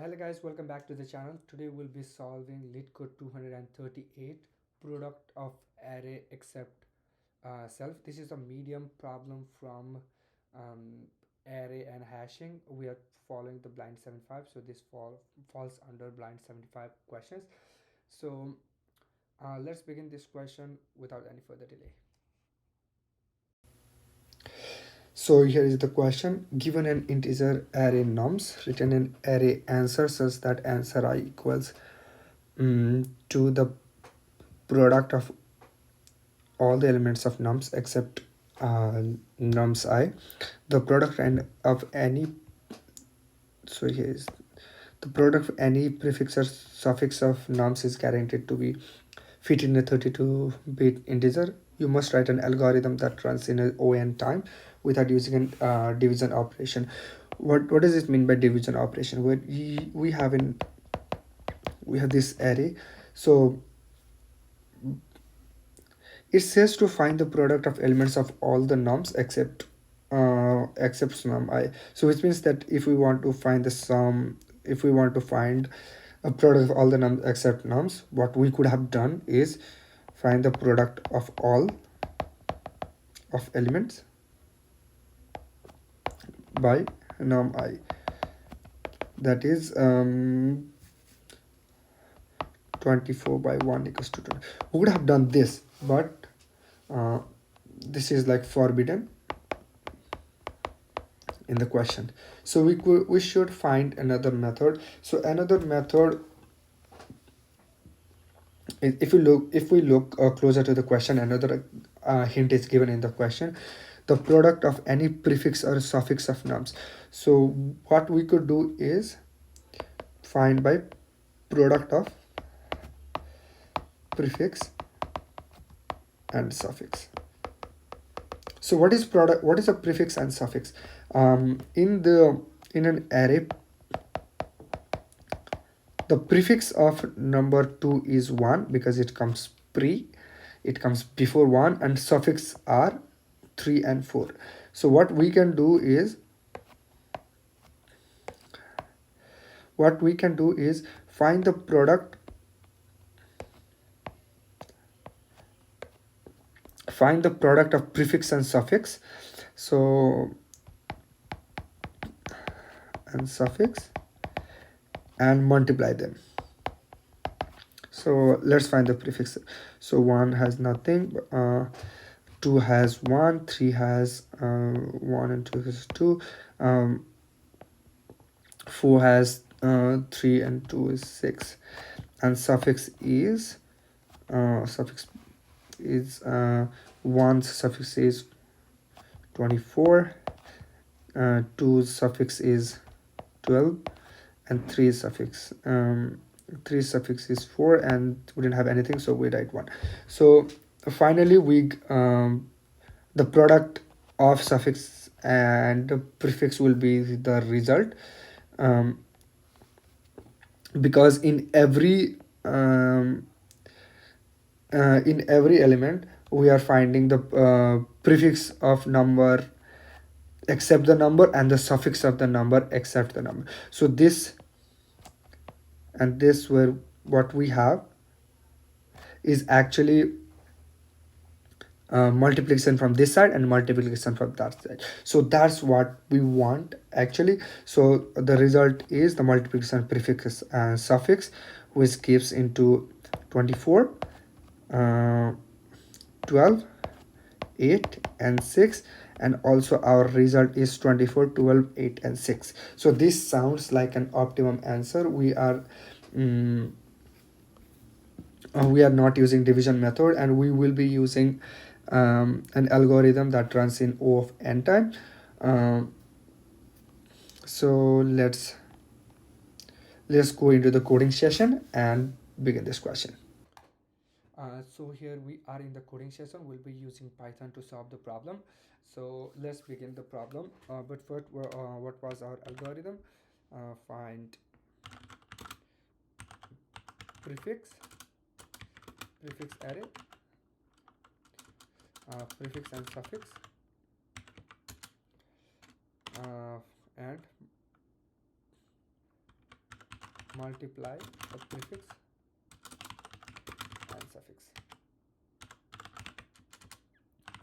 Hello guys, welcome back to the channel. Today we'll be solving LeetCode 238 product of array except self. This is a medium problem from array and hashing. We are following the blind 75, so this falls under blind 75 questions. So let's begin this question without any further delay. So here is the question. Given an integer array nums, return an array answer such that answer I equals to the product of all the elements of nums except nums I. The product and of any, so here is the product of any prefix or suffix of nums is guaranteed to be fit in a 32-bit integer. You must write an algorithm that runs in a on time without using a division operation. What does it mean by division operation? Where we have this array. So it says to find the product of elements of all the nums except num I. So which means that if we want to find the sum, if we want to find a product of all the nums except nums, what we could have done is find the product of all of elements by num I. That is 24 by 1 equals to 2. We would have done this, but this is like forbidden in the question. So we should find another method. So another method, if we look closer to the question, another hint is given in the question: the product of any prefix or suffix of nums. So what we could do is find by product of prefix and suffix. So what is product? What is a prefix and suffix? In an array, the prefix of number 2 is 1 because it comes before 1, and suffix are 3 and 4. So what we can do is find the product of prefix and suffix. So and suffix and multiply them. So let's find the prefix. So 1 has nothing, 2 has 1, 3 has 1 and 2 is 2, 4 has 3 and 2 is 6, and suffix is 1 suffix is 24, 2 suffix is 12, and 3 suffix is 4, and we didn't have anything, so we write 1. So finally we the product of suffix and prefix will be the result, because in every element we are finding the prefix of number except the number and the suffix of the number except the number. So this and this were what we have is actually multiplication from this side and multiplication from that side. So that's what we want actually. So the result is the multiplication prefix and suffix, which gives into 24, 12, 8 and 6, and also our result is 24, 12, 8 and 6. So this sounds like an optimum answer. We are not using division method, and we will be using an algorithm that runs in O of n time. So let's go into the coding session and begin this question. So here we are in the coding session. We'll be using Python to solve the problem. So let's begin the problem. But first, what was our algorithm? Find prefix array, prefix and suffix, and multiply the prefix and suffix.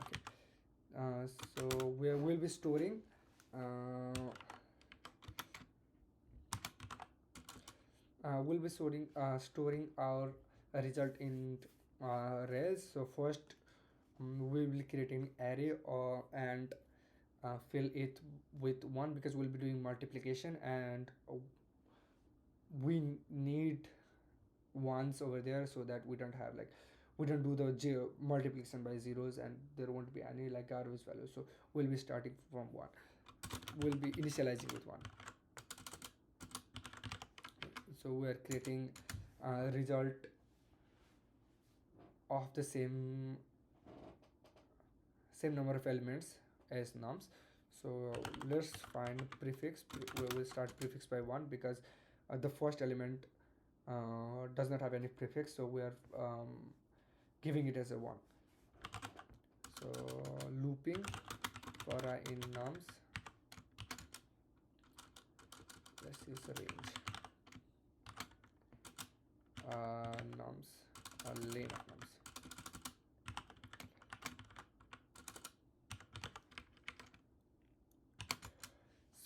Okay, so we will be storing storing our result in Rails. So first, we will be creating array and fill it with 1 because we'll be doing multiplication, and we need ones over there so that we don't have like we don't do the multiplication by zeros and there won't be any like garbage value. So we'll be starting from 1, we'll be initializing with 1. So we are creating a result of the same number of elements as nums. So let's find prefix. We will start prefix by 1 because the first element does not have any prefix, so we are giving it as a 1. So looping for in nums, let's use the range nums, lane of nums.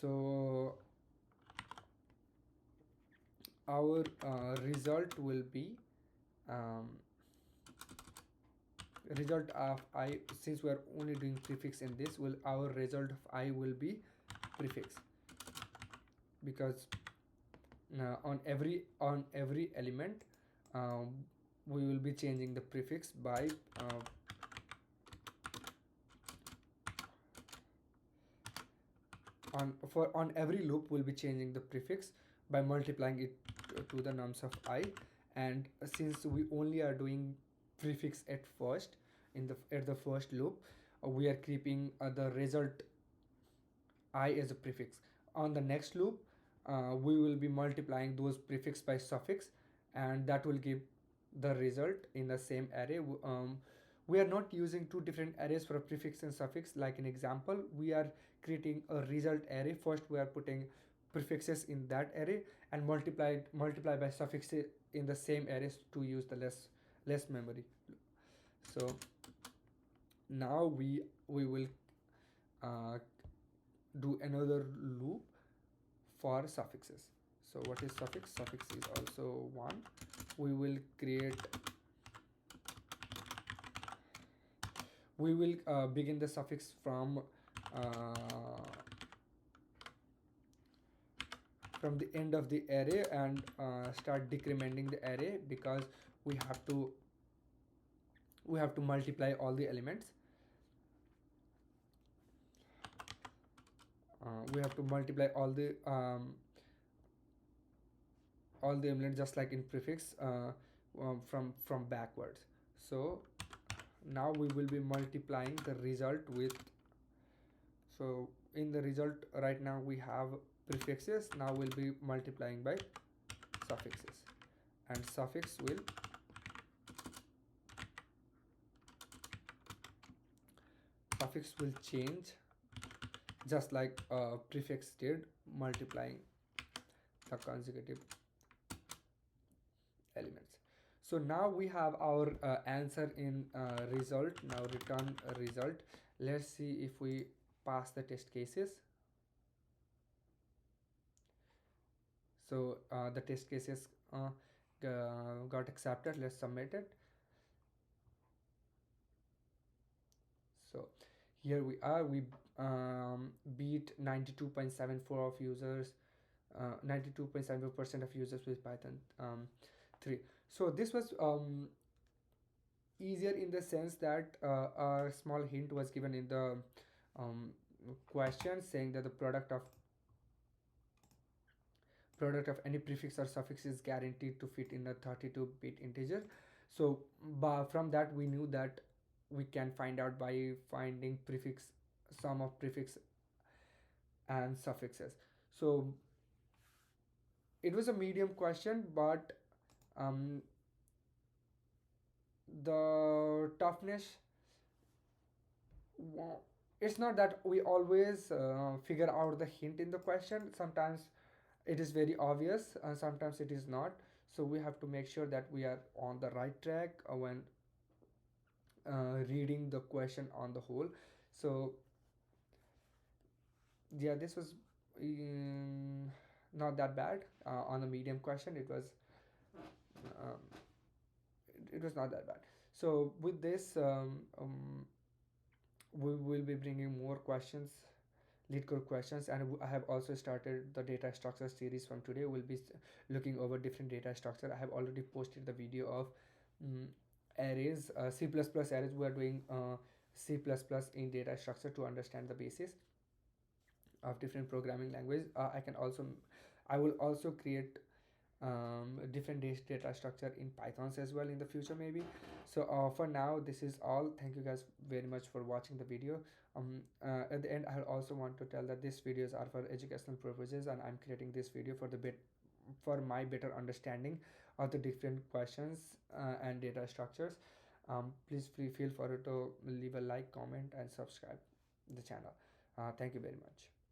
So our result will be result of I, since we are only doing prefix in this, will our result of I will be prefix, because on every element we will be changing the prefix by on every loop we'll be changing the prefix by multiplying it to the nums of I. And since we only are doing prefix at first in the first loop, we are keeping the result I as a prefix. On the next loop we will be multiplying those prefix by suffix, and that will give the result in the same array. We are not using two different arrays for a prefix and suffix. Like an example, we are creating a result array. First we are putting prefixes in that array and multiply by suffixes in the same arrays to use the less memory. So now we will do another loop for suffixes. So what is suffix? Suffix is also 1. We will begin the suffix from the end of the array and start decrementing the array, because we have to multiply all the elements. We have to multiply all the elements just like in prefix from backwards. So now we will be multiplying the result with, so in the result right now we have prefixes. Now we'll be multiplying by suffixes, and suffix will change just like prefix did, multiplying the consecutive elements. So now we have our answer in result. Now return result. Let's see if we pass the test cases. So the test cases got accepted. Let's submit it. So here we are. We beat 92.74 of users, 92.74% of users with Python 3. So this was easier in the sense that a small hint was given in the question, saying that the product of any prefix or suffix is guaranteed to fit in a 32-bit integer. So from that we knew that we can find out by finding sum of prefix and suffixes. So it was a medium question, but the toughness, it's not that we always figure out the hint in the question. Sometimes it is very obvious, sometimes it is not. So we have to make sure that we are on the right track when reading the question on the whole. So yeah, this was not that bad. On the medium question, um, it was not that bad. So with this, we will be bringing more questions, LeetCode questions, and I have also started the data structure series. From today we'll be looking over different data structure. I have already posted the video of arrays, C++ arrays. We are doing C++ in data structure to understand the basis of different programming language. I will also create different data structure in pythons as well in the future maybe. So for now this is all. Thank you guys very much for watching the video. At the end, I also want to tell that these videos are for educational purposes, and I'm creating this video for my better understanding of the different questions and data structures. Please feel free to leave a like, comment, and subscribe the channel. Thank you very much.